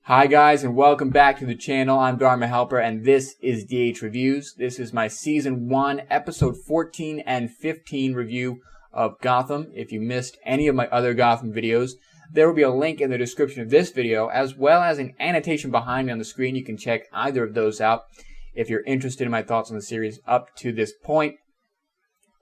Hi guys, and welcome back to the channel. I'm Dharma Helper and this is DH Reviews. This is my Season 1, Episode 14 and 15 review of Gotham. If you missed any of my other Gotham videos, there will be a link in the description of this video as well as an annotation behind me on the screen. You can check either of those out if you're interested in my thoughts on the series up to this point.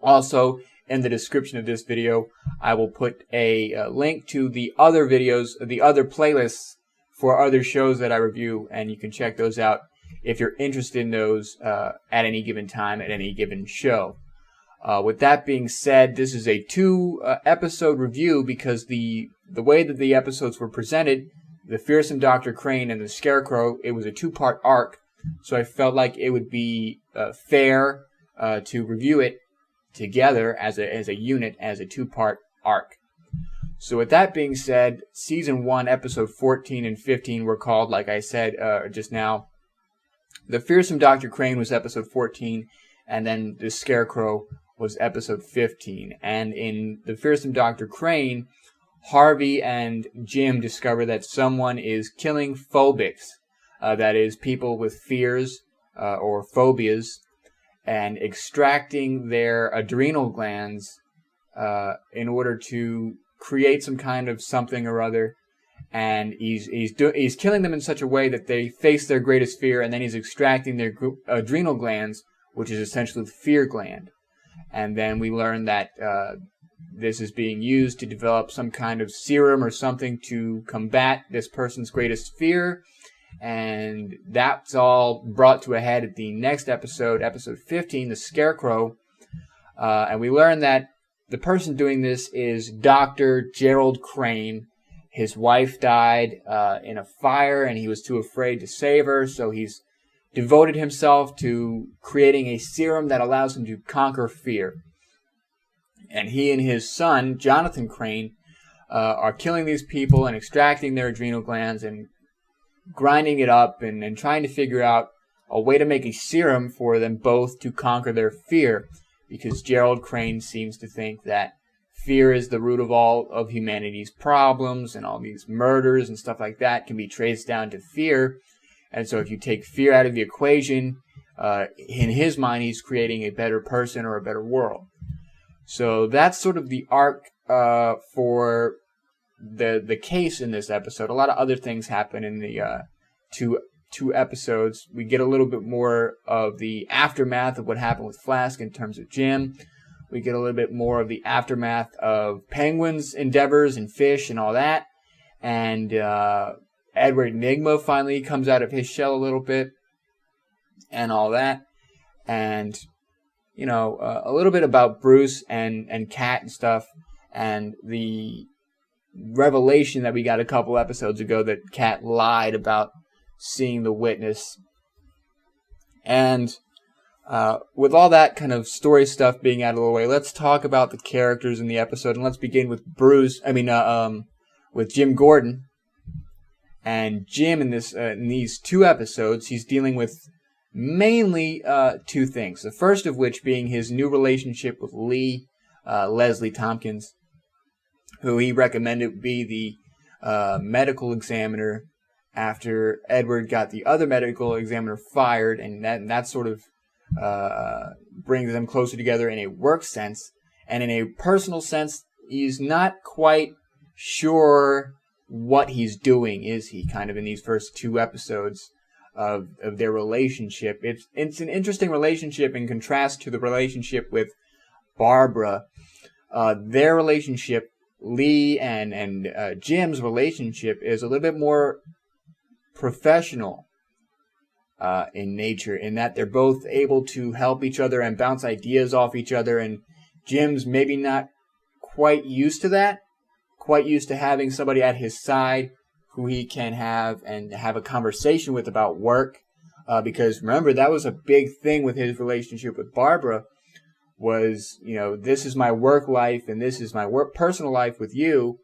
Also, in the description of this video, I will put a link to the other videos, the other playlists for other shows that I review, and you can check those out if you're interested in those at any given time, at any given show. With that being said, this is a two-episode review because the way that the episodes were presented, the Fearsome Dr. Crane and the Scarecrow, it was a two-part arc, so I felt like it would be fair to review it together as a unit, as a two-part arc. So with that being said, Season 1, Episode 14 and 15 were called, like I said just now. The Fearsome Dr. Crane was Episode 14, and then the Scarecrow was Episode 15. And in the Fearsome Dr. Crane, Harvey and Jim discover that someone is killing phobics, that is, people with fears or phobias, and extracting their adrenal glands in order to create some kind of something or other, and he's killing them in such a way that they face their greatest fear, and then he's extracting their adrenal glands, which is essentially the fear gland. And then we learn that this is being used to develop some kind of serum or something to combat this person's greatest fear, and that's all brought to a head at the next episode, Episode 15, the Scarecrow, and we learn that the person doing this is Dr. Gerald Crane. His wife died in a fire, and he was too afraid to save her, so he's devoted himself to creating a serum that allows him to conquer fear. And he and his son, Jonathan Crane, are killing these people and extracting their adrenal glands and grinding it up and trying to figure out a way to make a serum for them both to conquer their fear. Because Gerald Crane seems to think that fear is the root of all of humanity's problems, and all these murders and stuff like that can be traced down to fear. And so if you take fear out of the equation, in his mind, he's creating a better person or a better world. So that's sort of the arc for the case in this episode. A lot of other things happen in the two episodes. We get a little bit more of the aftermath of what happened with Flask in terms of Jim. We get a little bit more of the aftermath of Penguin's endeavors and Fish and all that. And Edward Nygma finally comes out of his shell a little bit and all that. And, you know, a little bit about Bruce and Kat and stuff. And the revelation that we got a couple episodes ago that Kat lied about seeing the witness. And with all that kind of story stuff being out of the way, let's talk about the characters in the episode, and let's begin with with Jim Gordon. And Jim in these two episodes, he's dealing with mainly two things. The first of which being his new relationship with Leslie Tompkins, who he recommended be the medical examiner after Edward got the other medical examiner fired, and that sort of brings them closer together in a work sense. And in a personal sense, he's not quite sure what he's doing, is he, kind of in these first two episodes of their relationship. It's an interesting relationship in contrast to the relationship with Barbara. Their relationship, Lee and Jim's relationship, is a little bit more professional in nature, in that they're both able to help each other and bounce ideas off each other, and Jim's maybe not quite used to that, quite used to having somebody at his side who he can have a conversation with about work, because remember, that was a big thing with his relationship with Barbara, was, you know, this is my work life and this is my personal life with you.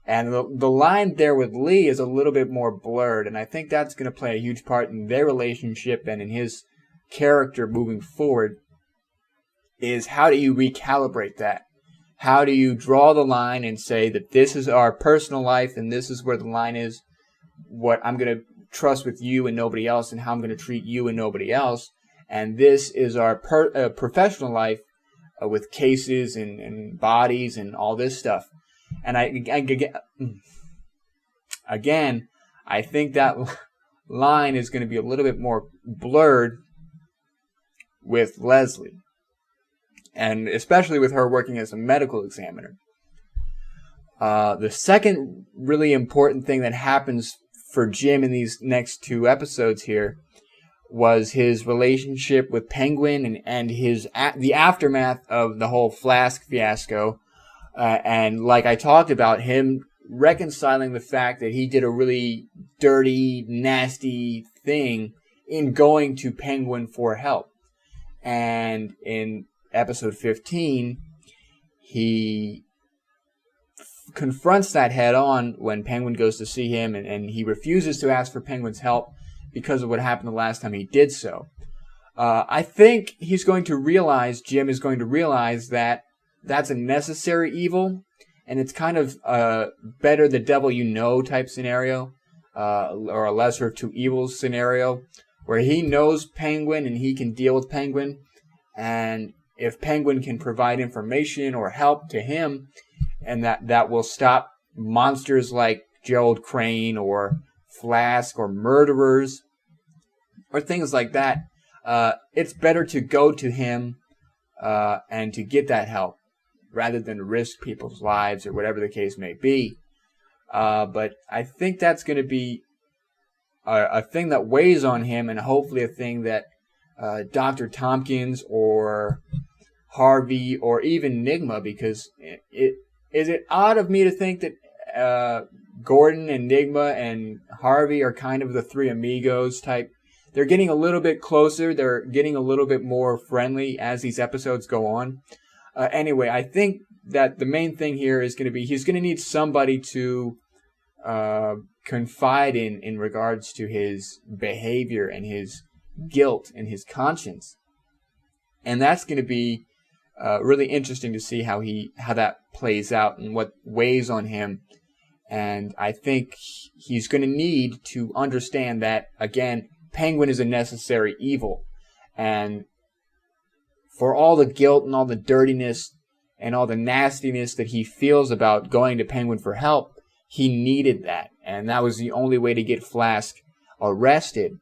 And the line there with Lee is a little bit more blurred, and I think that's going to play a huge part in their relationship and in his character moving forward, is how do you recalibrate that? How do you draw the line and say that this is our personal life and this is where the line is what I'm going to trust with you and nobody else, and how I'm going to treat you and nobody else. And this is our professional life with cases and bodies and all this stuff. And again, I think that line is going to be a little bit more blurred with Leslie, and especially with her working as a medical examiner. The second really important thing that happens for Jim in these next 2 episodes here was his relationship with Penguin and the aftermath of the whole Flask fiasco. And like I talked about, him reconciling the fact that he did a really dirty, nasty thing in going to Penguin for help. And in episode 15, he confronts that head on when Penguin goes to see him, and he refuses to ask for Penguin's help because of what happened the last time he did so. I think Jim is going to realize that that's a necessary evil, and it's kind of better the devil you know type scenario, or a lesser of two evils scenario, where he knows Penguin and he can deal with Penguin, and if Penguin can provide information or help to him, and that will stop monsters like Gerald Crane or Flask or murderers or things like that, it's better to go to him and to get that help rather than risk people's lives or whatever the case may be. But I think that's going to be a thing that weighs on him, and hopefully a thing that Dr. Tompkins or Harvey or even Nigma, because is it odd of me to think that Gordon and Nigma and Harvey are kind of the three amigos type? They're getting a little bit closer. They're getting a little bit more friendly as these episodes go on. Anyway, I think that the main thing here is going to be he's going to need somebody to confide in regards to his behavior and his guilt and his conscience. And that's going to be really interesting to see how that plays out and what weighs on him. And I think he's going to need to understand that, again, Penguin is a necessary evil. And for all the guilt and all the dirtiness and all the nastiness that he feels about going to Penguin for help, he needed that. And that was the only way to get Flask arrested.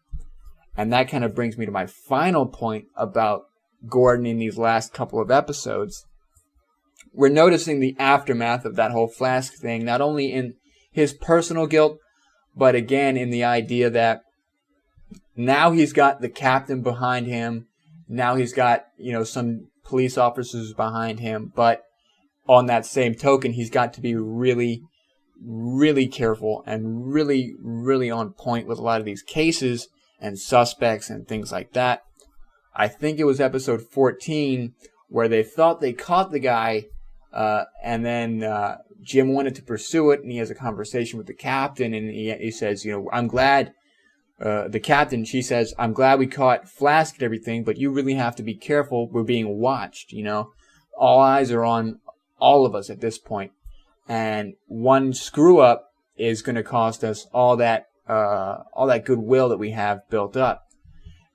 And that kind of brings me to my final point about Gordon in these last couple of episodes. We're noticing the aftermath of that whole Flask thing, not only in his personal guilt, but again in the idea that now he's got the captain behind him. Now he's got, some police officers behind him. But on that same token, he's got to be really, really careful and really, really on point with a lot of these cases and suspects and things like that. I think it was episode 14 where they thought they caught the guy, and then Jim wanted to pursue it, and he has a conversation with the captain, and he says, I'm glad, the captain, she says, I'm glad we caught Flask and everything, but you really have to be careful. We're being watched, All eyes are on all of us at this point. And one screw up is going to cost us all that goodwill that we have built up.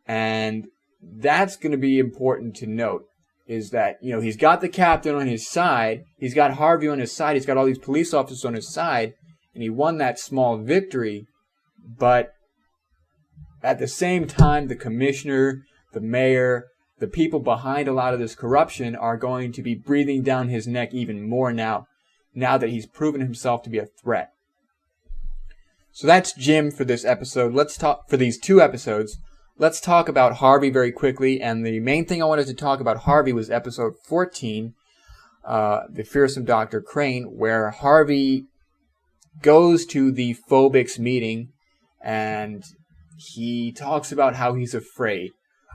And that's going to be important to note, is that, he's got the captain on his side, he's got Harvey on his side, he's got all these police officers on his side, and he won that small victory. But at the same time, the commissioner, the mayor, the people behind a lot of this corruption are going to be breathing down his neck even more now that he's proven himself to be a threat. So that's Jim for this episode. Let's talk for these 2 episodes. Let's talk about Harvey very quickly. And the main thing I wanted to talk about Harvey was episode 14, the Fearsome Dr. Crane, where Harvey goes to the Phobics meeting and he talks about how he's afraid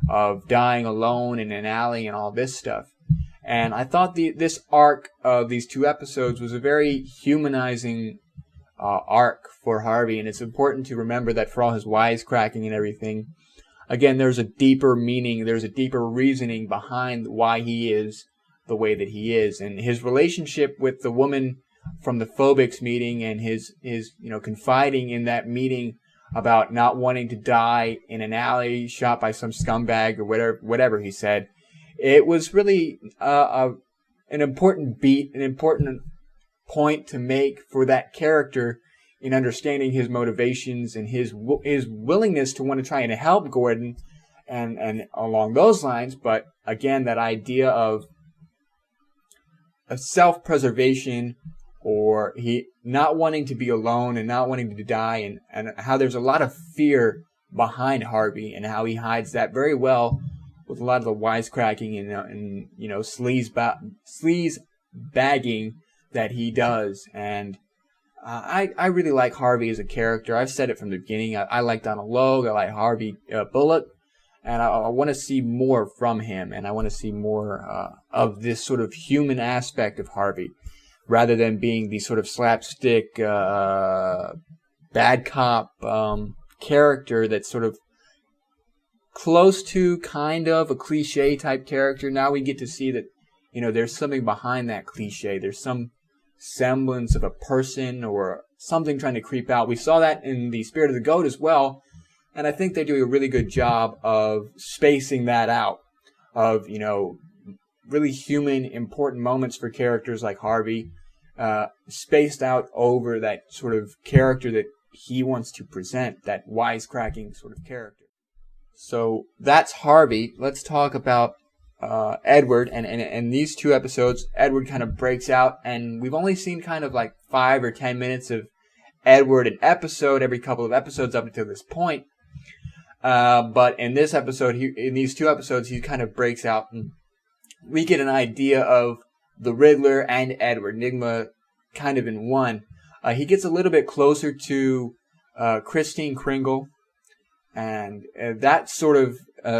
of dying alone in an alley and all this stuff. And I thought this arc of these 2 episodes was a very humanizing arc for Harvey. And it's important to remember that for all his wisecracking and everything, again, there's a deeper meaning, there's a deeper reasoning behind why he is the way that he is. And his relationship with the woman from the phobics meeting and his confiding in that meeting about not wanting to die in an alley shot by some scumbag or whatever he said. It was really an important beat, an important point to make for that character in understanding his motivations and his willingness to want to try and help Gordon and along those lines. But again, that idea of a self-preservation, or he not wanting to be alone and not wanting to die, and how there's a lot of fear behind Harvey and how he hides that very well with a lot of the wisecracking and sleaze bagging that he does. And I really like Harvey as a character. I've said it from the beginning. I like Donald Logue. I like Harvey Bullock. And I want to see more from him. And I want to see more of this sort of human aspect of Harvey, rather than being the sort of slapstick, bad cop character that's sort of close to kind of a cliche type character. Now we get to see that, there's something behind that cliche. There's some semblance of a person or something trying to creep out. We saw that in The Spirit of the Goat as well, and I think they do a really good job of spacing that out, of, really human, important moments for characters like Harvey, spaced out over that sort of character that he wants to present, that wisecracking sort of character. So that's Harvey. Let's talk about Edward, and these two episodes, Edward kind of breaks out, and we've only seen kind of like 5 or 10 minutes of Edward an episode, every couple of episodes up until this point. But in this episode, in these two episodes, he kind of breaks out, and we get an idea of the Riddler and Edward, Nygma kind of in one. He gets a little bit closer to Christine Kringle, and that's sort of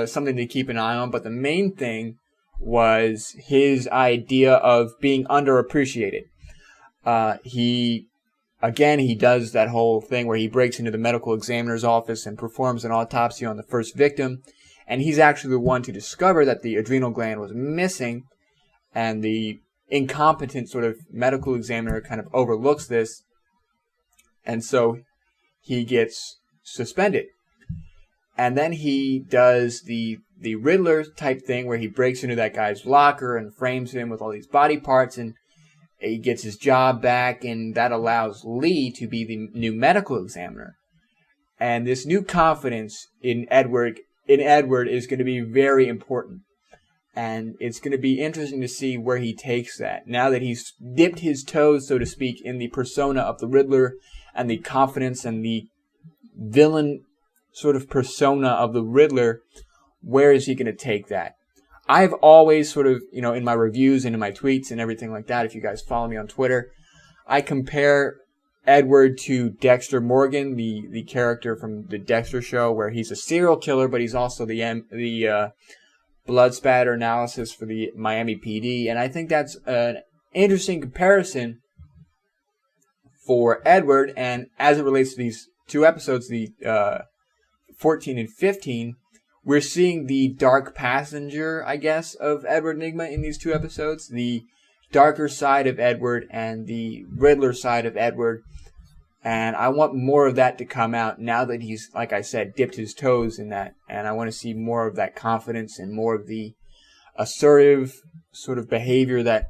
something to keep an eye on. But the main thing was his idea of being underappreciated. He does that whole thing where he breaks into the medical examiner's office and performs an autopsy on the first victim. And he's actually the one to discover that the adrenal gland was missing, and the incompetent sort of medical examiner kind of overlooks this, and so he gets suspended. And then he does the Riddler type thing where he breaks into that guy's locker and frames him with all these body parts, and he gets his job back, and that allows Lee to be the new medical examiner. And this new confidence in Edward is going to be very important. And it's going to be interesting to see where he takes that. Now that he's dipped his toes, so to speak, in the persona of the Riddler and the confidence and the villain sort of persona of the Riddler, where is he going to take that? I've always sort of, in my reviews and in my tweets and everything like that, if you guys follow me on Twitter, I compare Edward to Dexter Morgan, the character from the Dexter show, where he's a serial killer, but he's also the blood spatter analysis for the Miami PD. And I think that's an interesting comparison for Edward. And as it relates to these two episodes, the 14 and 15, we're seeing the dark passenger, I guess, of Edward Nygma in these two episodes. The darker side of Edward and the Riddler side of Edward. And I want more of that to come out now that he's, like I said, dipped his toes in that. And I want to see more of that confidence and more of the assertive sort of behavior that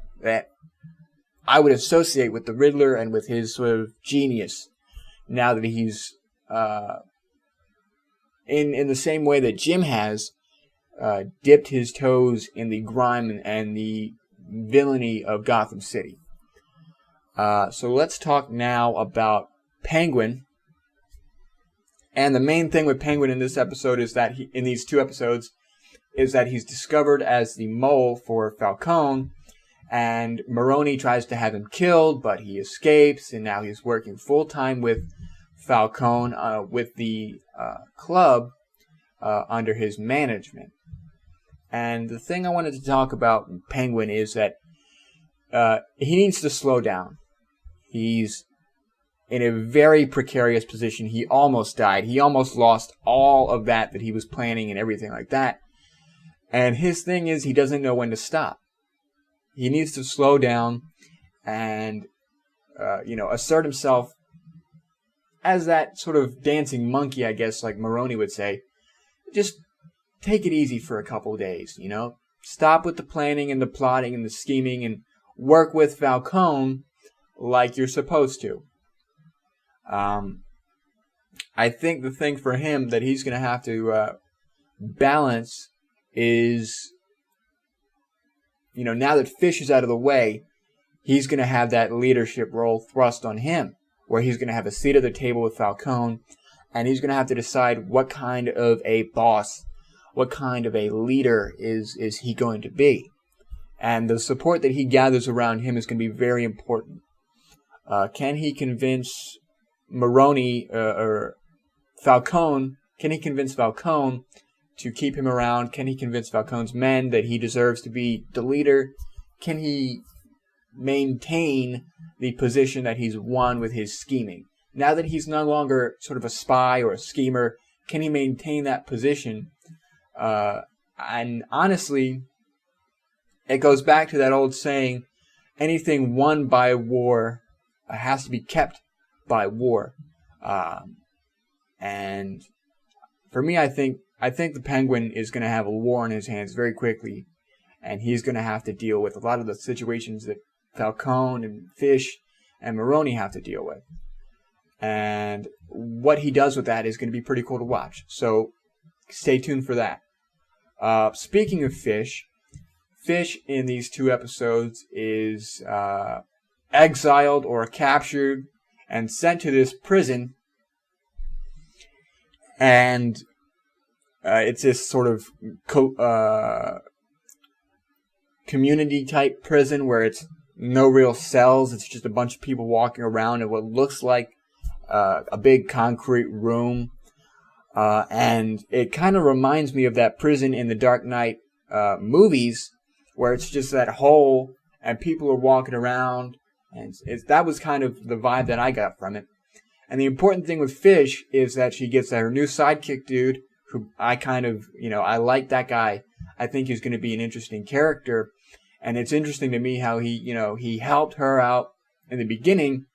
I would associate with the Riddler and with his sort of genius, now that he's in the same way that Jim has dipped his toes in the grime and the villainy of Gotham City. So let's talk now about Penguin. And the main thing with Penguin in this episode is that in these two episodes is that he's discovered as the mole for Falcone, and Maroni tries to have him killed, but he escapes, and now he's working full-time with Falcone with the club under his management. And the thing I wanted to talk about Penguin is that he needs to slow down. He's in a very precarious position. He almost died. He almost lost all of that he was planning and everything like that. And his thing is he doesn't know when to stop. He needs to slow down and assert himself as that sort of dancing monkey, I guess, like Maroni would say. Just take it easy for a couple days, Stop with the planning and the plotting and the scheming and work with Falcone like you're supposed to. I think the thing for him that he's going to have to balance is, now that Fish is out of the way, he's going to have that leadership role thrust on him, where he's going to have a seat at the table with Falcone, and he's going to have to decide what kind of a boss, what kind of a leader is he going to be. And the support that he gathers around him is going to be very important. Can he convince Maroni or Falcone? Can he convince Falcone to keep him around? Can he convince Falcone's men that he deserves to be the leader? Can he maintain the position that he's won with his scheming? Now that he's no longer sort of a spy or a schemer, can he maintain that position? And honestly, it goes back to that old saying, anything won by war has to be kept by war. And for me, I think the Penguin is going to have a war in his hands very quickly, and he's going to have to deal with a lot of the situations that Falcone and Fish and Maroni have to deal with. And what he does with that is going to be pretty cool to watch. So stay tuned for that. Speaking of Fish in these 2 episodes is exiled or captured and sent to this prison. And it's this sort of community type prison where it's no real cells. It's just a bunch of people walking around in what looks like a big concrete room. And it kind of reminds me of that prison in the Dark Knight movies, where it's just that hole and people are walking around. And that was kind of the vibe that I got from it. And the important thing with Fish is that she gets her new sidekick dude, who I kind of, I like that guy. I think he's going to be an interesting character. And it's interesting to me how he helped her out in the beginning,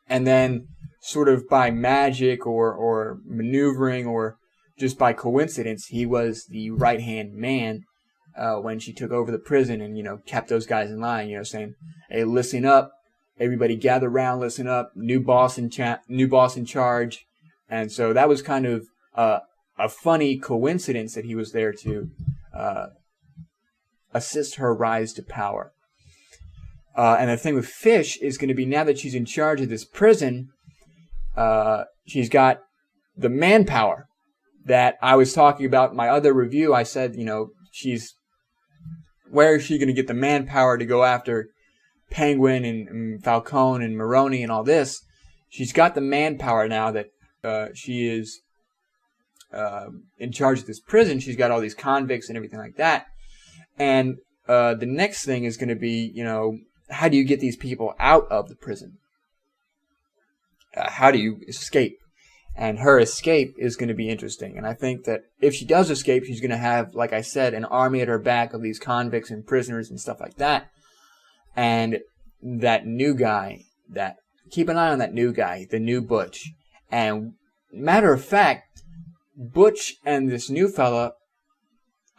and then sort of by magic or maneuvering or just by coincidence, he was the right-hand man when she took over the prison and, kept those guys in line, saying, hey, listen up. Everybody gather around, listen up. New boss in charge. And so that was kind of a funny coincidence that he was there to assist her rise to power. And the thing with Fish is going to be, now that she's in charge of this prison, she's got the manpower that I was talking about in my other review. I said, where is she going to get the manpower to go after Penguin and Falcone and Maroni and all this? She's got the manpower now that she is in charge of this prison. She's got all these convicts and everything like that. And the next thing is going to be, how do you get these people out of the prison? How do you escape? And her escape is going to be interesting. And I think that if she does escape, she's going to have, like I said, an army at her back of these convicts and prisoners and stuff like that. And that new guy, keep an eye on that new guy, the new Butch. And matter of fact, Butch and this new fella,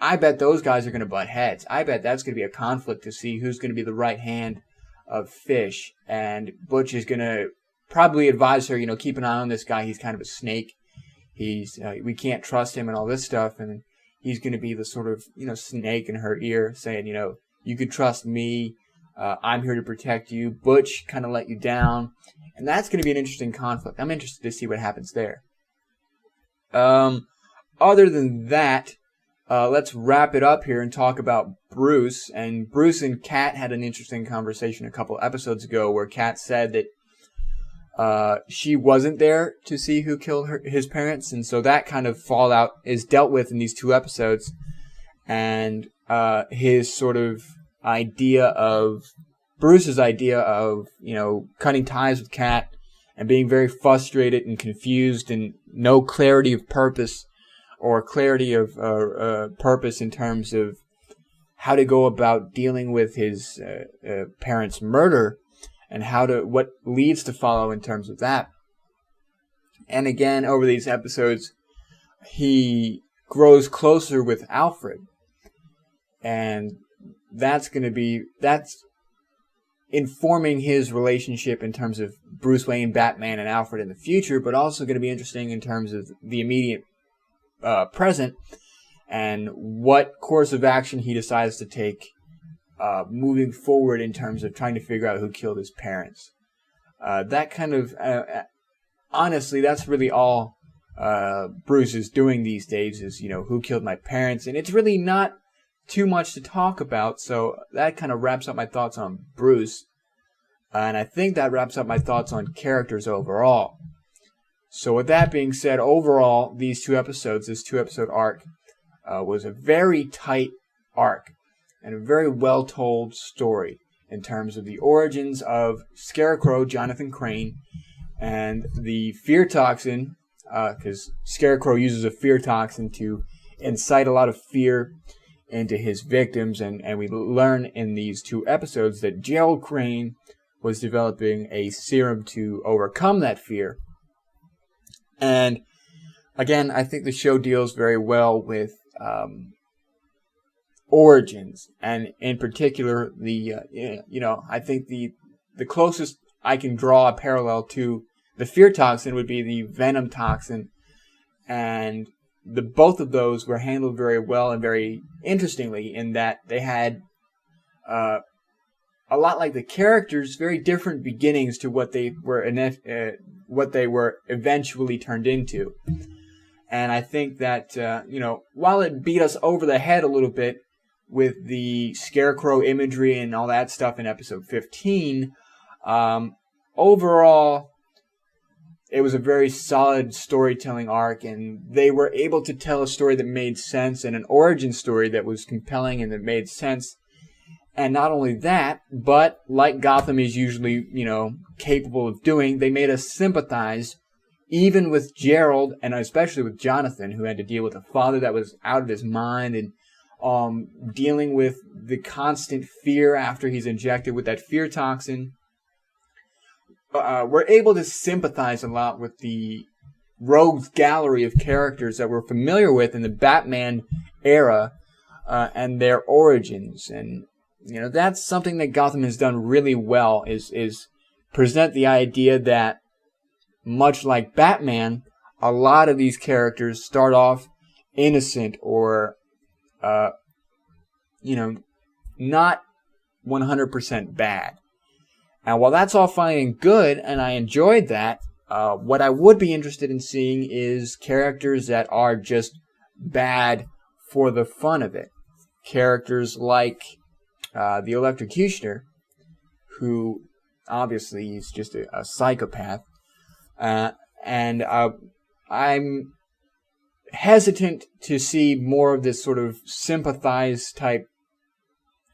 I bet those guys are going to butt heads. I bet that's going to be a conflict to see who's going to be the right hand of Fish. And Butch is going to probably advise her, keep an eye on this guy. He's kind of a snake. We can't trust him and all this stuff. And he's going to be the sort of, snake in her ear saying, you can trust me. I'm here to protect you. Butch kind of let you down. And that's going to be an interesting conflict. I'm interested to see what happens there. Other than that, let's wrap it up here and talk about Bruce. And Bruce and Kat had an interesting conversation a couple episodes ago where Kat said that she wasn't there to see who killed his parents. And so that kind of fallout is dealt with in these 2 episodes. And his sort of Bruce's idea of, cutting ties with Kat and being very frustrated and confused and no clarity of purpose or clarity of purpose in terms of how to go about dealing with his parents' murder, and what leads to follow in terms of that. And again, over these episodes, he grows closer with Alfred, and that's informing his relationship in terms of Bruce Wayne, Batman, and Alfred in the future, but also going to be interesting in terms of the immediate present and what course of action he decides to take moving forward in terms of trying to figure out who killed his parents. That kind of, honestly, that's really all Bruce is doing these days is, who killed my parents, and it's really not too much to talk about, so that kind of wraps up my thoughts on Bruce, and I think that wraps up my thoughts on characters overall. So with that being said, overall, this 2-episode arc, was a very tight arc, and a very well-told story in terms of the origins of Scarecrow, Jonathan Crane, and the fear toxin, because Scarecrow uses a fear toxin to incite a lot of fear into his victims, and we learn in these 2 episodes that Gerald Crane was developing a serum to overcome that fear. And again, I think the show deals very well with origins, and in particular I think the closest I can draw a parallel to the fear toxin would be the venom toxin, and both of those were handled very well and very interestingly in that they had a lot like the characters, very different beginnings to what they were eventually turned into. And I think that while it beat us over the head a little bit with the Scarecrow imagery and all that stuff in episode 15, overall it was a very solid storytelling arc, and they were able to tell a story that made sense and an origin story that was compelling and that made sense. And not only that, but like Gotham is usually, capable of doing, they made us sympathize even with Gerald, and especially with Jonathan, who had to deal with a father that was out of his mind, and dealing with the constant fear after he's injected with that fear toxin. We're able to sympathize a lot with the rogues gallery of characters that we're familiar with in the Batman era, and their origins. And that's something that Gotham has done really well, is present the idea that, much like Batman, a lot of these characters start off innocent or not 100% bad. And while that's all fine and good, and I enjoyed that, what I would be interested in seeing is characters that are just bad for the fun of it. Characters like the Electrocutioner, who obviously is just a psychopath. And I'm hesitant to see more of this sort of sympathize type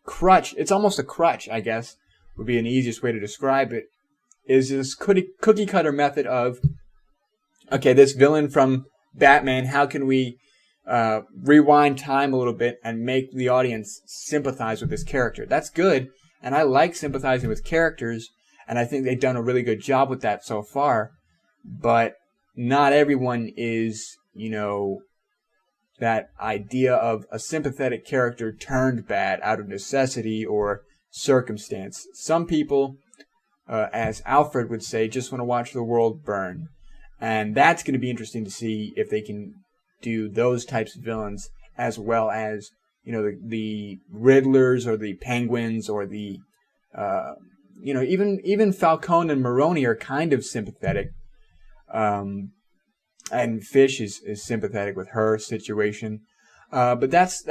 crutch. It's almost a crutch, I guess, would be an easiest way to describe it, is this cookie cutter method of, okay, this villain from Batman, how can we rewind time a little bit and make the audience sympathize with this character? That's good, and I like sympathizing with characters, and I think they've done a really good job with that so far, but not everyone is, that idea of a sympathetic character turned bad out of necessity or circumstance. Some people, as Alfred would say, just want to watch the world burn. And that's going to be interesting to see if they can do those types of villains as well as, the Riddlers or the Penguins or the, even Falcone and Maroni are kind of sympathetic. And Fish is sympathetic with her situation. But that's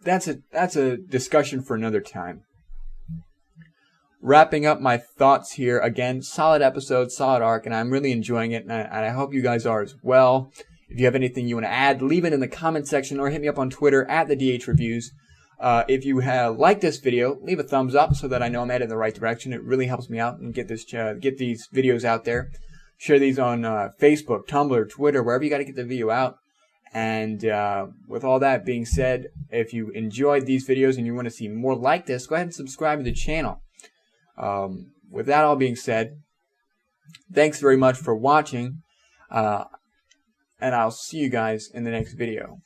a discussion for another time. Wrapping up my thoughts here, again, solid episode, solid arc, and I'm really enjoying it, and I hope you guys are as well. If you have anything you want to add, leave it in the comment section or hit me up on Twitter at the DH Reviews. If you have liked this video, leave a thumbs up so that I know I'm headed in the right direction. It really helps me out and get these videos out there. Share these on Facebook, Tumblr, Twitter, wherever you got to get the video out. And with all that being said, if you enjoyed these videos and you want to see more like this, go ahead and subscribe to the channel. With that all being said, thanks very much for watching, and I'll see you guys in the next video.